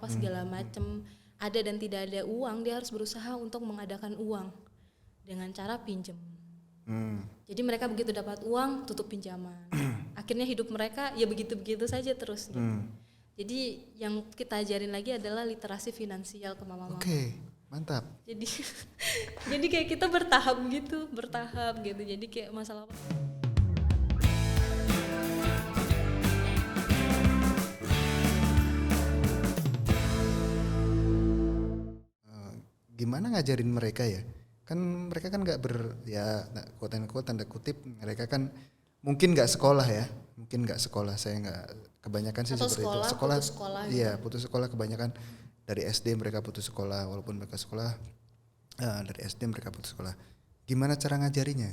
apa segala macem, ada dan tidak ada uang, dia harus berusaha untuk mengadakan uang dengan cara pinjem. Jadi mereka begitu dapat uang tutup pinjaman. Akhirnya hidup mereka ya begitu-begitu saja terus. Gitu. Jadi yang kita ajarin lagi adalah literasi finansial ke mama-mama. Oke, mantap. Jadi jadi kayak kita bertahap gitu. Jadi kayak masalah Gimana ngajarin mereka ya? Kan mereka kan nggak quote unquote tanda kutip, mereka kan mungkin nggak sekolah ya, saya nggak, kebanyakan sih atau seperti itu. putus sekolah Iya, putus sekolah kebanyakan. Dari SD mereka putus sekolah, walaupun mereka sekolah dari SD mereka putus sekolah. Gimana cara ngajarinya?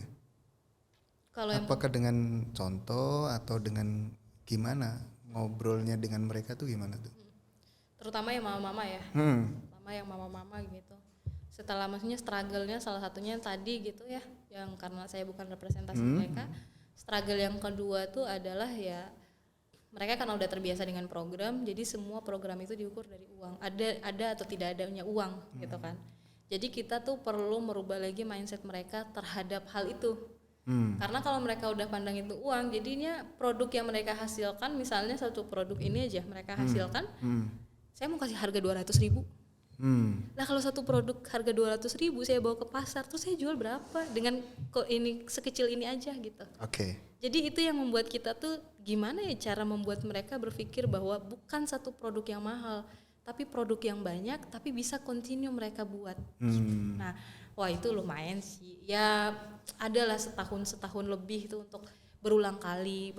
Apakah dengan contoh atau dengan gimana ngobrolnya dengan mereka tuh gimana tuh? Terutama yang mama-mama ya, terutama yang mama-mama gitu. Setelah maksudnya struggle-nya salah satunya tadi gitu ya, yang karena saya bukan representasi mereka. Struggle yang kedua tuh adalah ya mereka karena udah terbiasa dengan program, jadi semua program itu diukur dari uang. Ada atau tidak adanya uang gitu kan. Jadi kita tuh perlu merubah lagi mindset mereka terhadap hal itu. Karena kalau mereka udah pandang itu uang, jadinya produk yang mereka hasilkan, misalnya satu produk ini aja mereka hasilkan, saya mau kasih harga 200.000. Nah kalau satu produk harga 200.000 saya bawa ke pasar, terus saya jual berapa dengan kok ini sekecil ini aja gitu. Oke. Jadi itu yang membuat kita tuh gimana ya cara membuat mereka berpikir bahwa bukan satu produk yang mahal, tapi produk yang banyak, tapi bisa continue mereka buat. Nah, wah itu lumayan sih. Ya adalah setahun lebih itu untuk berulang kali.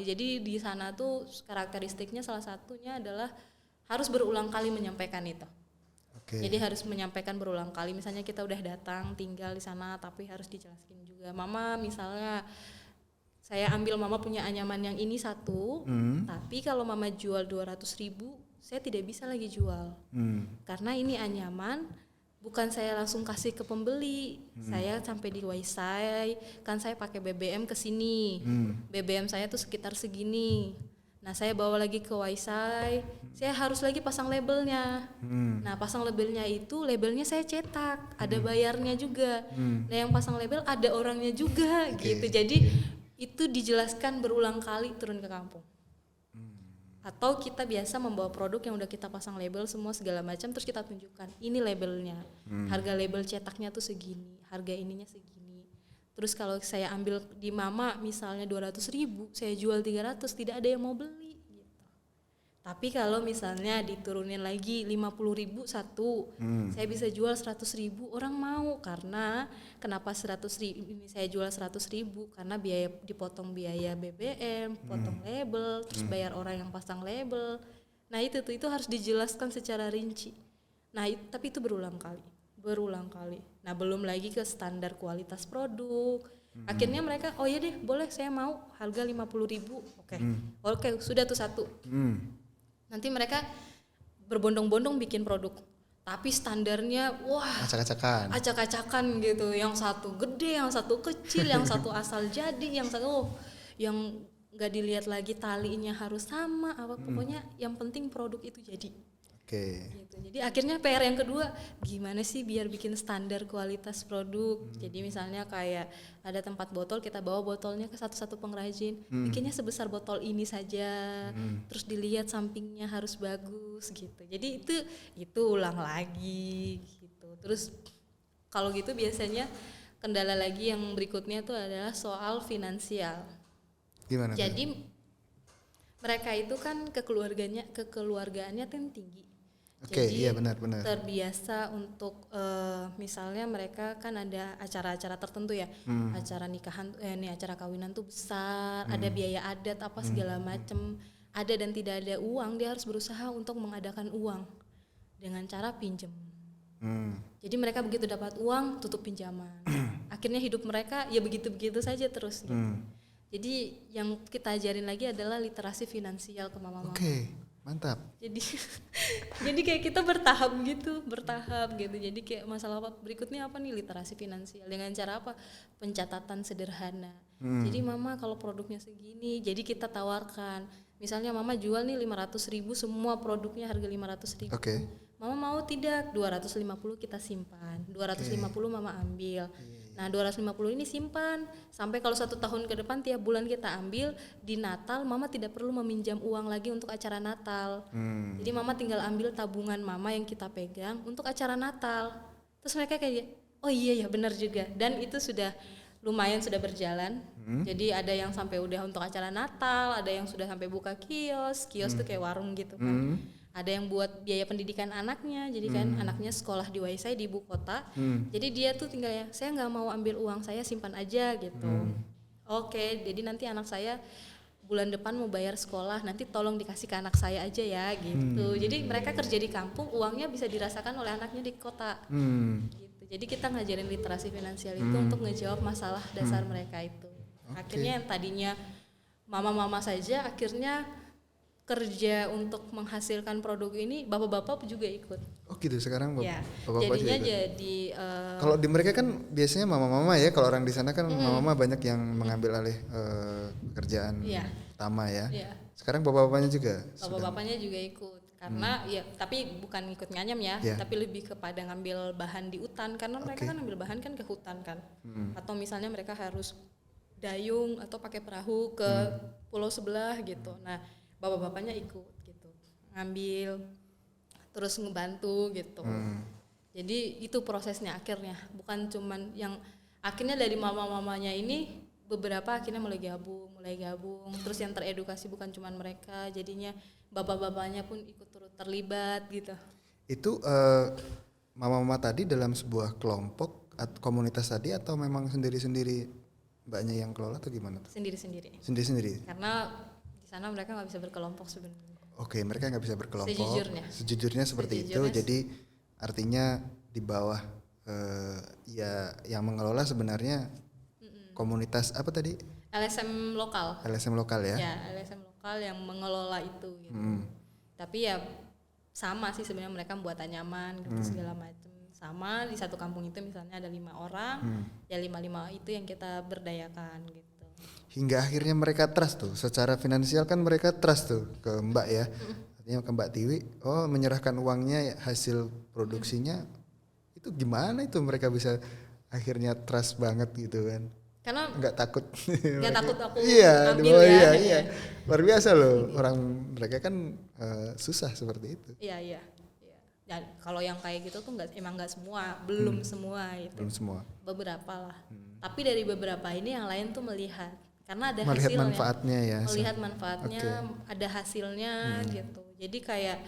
Jadi di sana tuh karakteristiknya salah satunya adalah harus berulang kali menyampaikan itu. Jadi harus menyampaikan berulang kali. Misalnya kita udah datang tinggal di sana, tapi harus dijelaskan juga. Mama misalnya saya ambil mama punya anyaman yang ini satu, tapi kalau mama jual 200.000, saya tidak bisa lagi jual. Karena ini anyaman, bukan saya langsung kasih ke pembeli. Saya sampai di Waisai, kan saya pakai BBM ke sini. BBM saya tuh sekitar segini. Nah saya bawa lagi ke Waisai, saya harus lagi pasang labelnya. Nah pasang labelnya itu, labelnya saya cetak, ada bayarnya juga. Nah yang pasang label ada orangnya juga gitu. Jadi itu dijelaskan berulang kali turun ke kampung. Atau kita biasa membawa produk yang udah kita pasang label semua segala macam, terus kita tunjukkan ini labelnya, harga label cetaknya tuh segini, harga ininya segini. Terus kalau saya ambil di mama misalnya 200.000, saya jual 300, tidak ada yang mau beli gitu. Tapi kalau misalnya diturunin lagi 50.000 satu, saya bisa jual 100.000, orang mau. Karena kenapa 100.000 ini saya jual 100.000? Karena biaya dipotong biaya BBM, potong label, terus bayar orang yang pasang label. Nah itu harus dijelaskan secara rinci. Nah tapi itu berulang kali. Nah belum lagi ke standar kualitas produk. Akhirnya mereka oh ya deh boleh saya mau harga 50.000. Oke sudah tuh satu. Nanti mereka berbondong-bondong bikin produk, tapi standarnya wah acak-acakan gitu. Yang satu gede, yang satu kecil, yang satu asal jadi, yang satu yang nggak dilihat lagi talinya harus sama apa pokoknya yang penting produk itu jadi. Gitu. Jadi akhirnya PR yang kedua gimana sih biar bikin standar kualitas produk. Jadi misalnya kayak ada tempat botol, kita bawa botolnya ke satu-satu pengrajin, bikinnya sebesar botol ini saja, terus dilihat sampingnya harus bagus gitu. Jadi itu ulang lagi gitu. Terus kalau gitu biasanya kendala lagi yang berikutnya tuh adalah soal finansial. Gimana? Jadi mereka itu kan kekeluargaannya kan tinggi. Jadi iya benar. terbiasa untuk misalnya mereka kan ada acara-acara tertentu ya, acara nikahan, acara kawinan tuh besar, ada biaya adat apa segala macem, ada dan tidak ada uang, dia harus berusaha untuk mengadakan uang dengan cara pinjem. Jadi mereka begitu dapat uang tutup pinjaman, akhirnya hidup mereka ya begitu-begitu saja terus. Gitu. Jadi yang kita ajarin lagi adalah literasi finansial ke mama-mama. Mantap. Jadi kayak kita bertahap gitu. Jadi kayak masalah berikutnya apa nih, literasi finansial dengan cara apa? Pencatatan sederhana. Jadi mama kalau produknya segini, jadi kita tawarkan Misalnya mama jual nih 500.000, semua produknya harga 500.000. Oke. Mama mau tidak, 250 kita simpan, 250 mama ambil. Nah 250 ini simpan sampai kalau 1 tahun ke depan tiap bulan kita ambil, di Natal mama tidak perlu meminjam uang lagi untuk acara Natal. Jadi mama tinggal ambil tabungan mama yang kita pegang untuk acara Natal. Terus mereka kayak, oh iya ya benar juga, dan itu sudah lumayan sudah berjalan. Jadi ada yang sampai udah untuk acara Natal, ada yang sudah sampai buka kios tuh kayak warung gitu kan. Ada yang buat biaya pendidikan anaknya, jadi kan anaknya sekolah di Waisai di ibu kota. Jadi dia tuh tinggal ya, saya nggak mau ambil uang, saya simpan aja gitu. Oke, jadi nanti anak saya bulan depan mau bayar sekolah, nanti tolong dikasih ke anak saya aja ya gitu. Jadi mereka kerja di kampung, uangnya bisa dirasakan oleh anaknya di kota. Gitu. Jadi kita ngajarin literasi finansial itu untuk ngejawab masalah dasar mereka itu. Akhirnya yang tadinya mama-mama saja akhirnya kerja untuk menghasilkan produk ini, bapak-bapak juga ikut. Oh gitu, sekarang Ya, bapak-bapak jadinya juga ikut. jadi Kalau di mereka kan biasanya mama-mama ya, kalau orang di sana kan mama-mama banyak yang mengambil alih pekerjaan utama ya. Sekarang bapak-bapaknya juga. Bapak-bapaknya juga ikut. Karena ya, tapi bukan ikut nganyam ya, tapi lebih kepada ngambil bahan di hutan, karena mereka kan ngambil bahan kan ke hutan kan. Atau misalnya mereka harus dayung atau pakai perahu ke pulau sebelah gitu. Nah, bapak-bapaknya ikut gitu, ngambil terus ngebantu gitu. Jadi itu prosesnya akhirnya, bukan cuman yang akhirnya dari mama-mamanya ini beberapa akhirnya mulai gabung, terus yang teredukasi bukan cuman mereka, jadinya bapak-bapaknya pun ikut turut terlibat gitu. Itu mama-mama tadi dalam sebuah kelompok atau komunitas tadi, atau memang sendiri-sendiri mbaknya yang kelola atau gimana? Sendiri-sendiri. Sendiri-sendiri. Karena di sana mereka nggak bisa berkelompok sebenarnya. Oke, mereka nggak bisa berkelompok. Sejujurnya seperti itu. Jadi artinya di bawah ya yang mengelola sebenarnya komunitas apa tadi? LSM lokal. LSM lokal ya? Ya, LSM lokal yang mengelola itu gitu. Tapi ya sama sih sebenarnya, mereka membuat nyaman gitu segala macam. Sama di satu kampung itu misalnya ada 5 orang, ya 5 itu yang kita berdayakan gitu. Hingga akhirnya mereka trust tuh, secara finansial kan mereka trust tuh ke Mbak ya, artinya ke Mbak Tiwi, menyerahkan uangnya hasil produksinya, itu gimana itu mereka bisa akhirnya trust banget gitu kan? Karena nggak takut aku iya, ambil ya. Iya. Luar biasa loh, orang mereka kan susah seperti itu. Iya. Ya, kalau yang kayak gitu tuh emang nggak semua, belum semua itu. Belum semua. Beberapa lah. Tapi dari beberapa ini yang lain tuh melihat, karena ada melihat hasilnya. Manfaatnya ya. Melihat manfaatnya, ada hasilnya gitu. Jadi kayak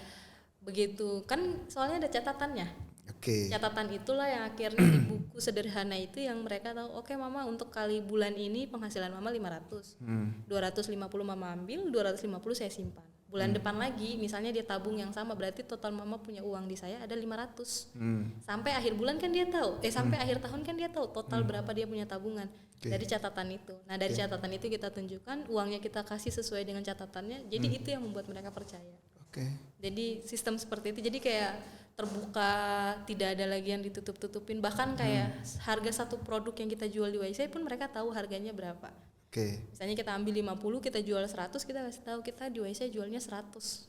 begitu kan, soalnya ada catatannya. Catatan itulah yang akhirnya di buku sederhana itu yang mereka tahu, oke mama untuk kali bulan ini penghasilan mama 500. 250 mama ambil, 250 saya simpan. Bulan depan lagi misalnya dia tabung yang sama, berarti total mama punya uang di saya ada 500. Sampai akhir bulan kan dia tahu, sampai akhir tahun kan dia tahu total berapa dia punya tabungan. Dari catatan itu. Nah, dari catatan itu kita tunjukkan, uangnya kita kasih sesuai dengan catatannya. Jadi itu yang membuat mereka percaya. Jadi sistem seperti itu, jadi kayak terbuka, tidak ada lagi yang ditutup-tutupin. Bahkan kayak harga satu produk yang kita jual di Waisai pun mereka tahu harganya berapa. Misalnya kita ambil 50, kita jual 100, kita kasih tahu kita di Waisai jualnya 100.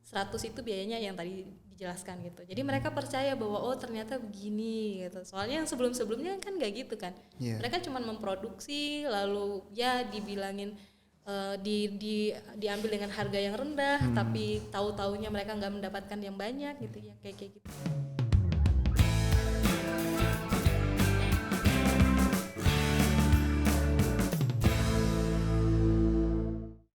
100 itu biayanya yang tadi dijelaskan gitu. Jadi mereka percaya bahwa ternyata begini gitu. Soalnya yang sebelum-sebelumnya kan nggak gitu kan. Mereka cuma memproduksi lalu ya dibilangin diambil dengan harga yang rendah, tapi tahu-taunya mereka nggak mendapatkan yang banyak gitu ya, kayak gitu.